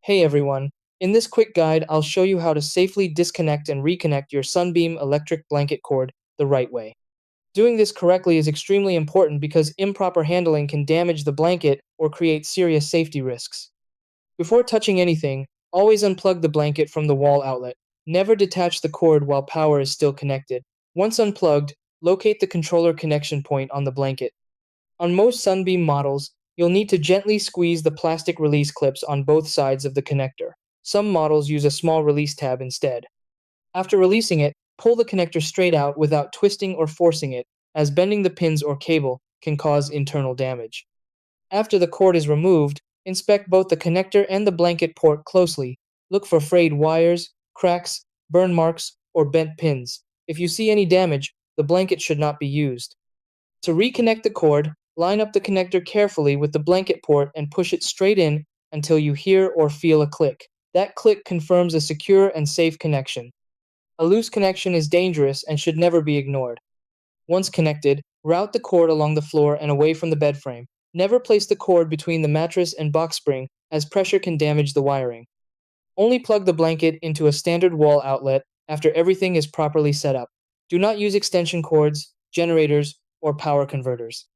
Hey everyone, in this quick guide I'll show you how to safely disconnect and reconnect your Sunbeam electric blanket cord the right way. Doing this correctly is extremely important because improper handling can damage the blanket or create serious safety risks. Before touching anything, always unplug the blanket from the wall outlet. Never detach the cord while power is still connected. Once unplugged, locate the controller connection point on the blanket. On most Sunbeam models, you'll need to gently squeeze the plastic release clips on both sides of the connector. Some models use a small release tab instead. After releasing it, pull the connector straight out without twisting or forcing it, as bending the pins or cable can cause internal damage. After the cord is removed, inspect both the connector and the blanket port closely. Look for frayed wires, cracks, burn marks, or bent pins. If you see any damage, the blanket should not be used. To reconnect the cord, line up the connector carefully with the blanket port and push it straight in until you hear or feel a click. That click confirms a secure and safe connection. A loose connection is dangerous and should never be ignored. Once connected, route the cord along the floor and away from the bed frame. Never place the cord between the mattress and box spring, as pressure can damage the wiring. Only plug the blanket into a standard wall outlet after everything is properly set up. Do not use extension cords, generators, or power converters.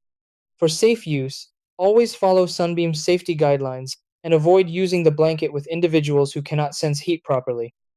For safe use, always follow Sunbeam's safety guidelines and avoid using the blanket with individuals who cannot sense heat properly.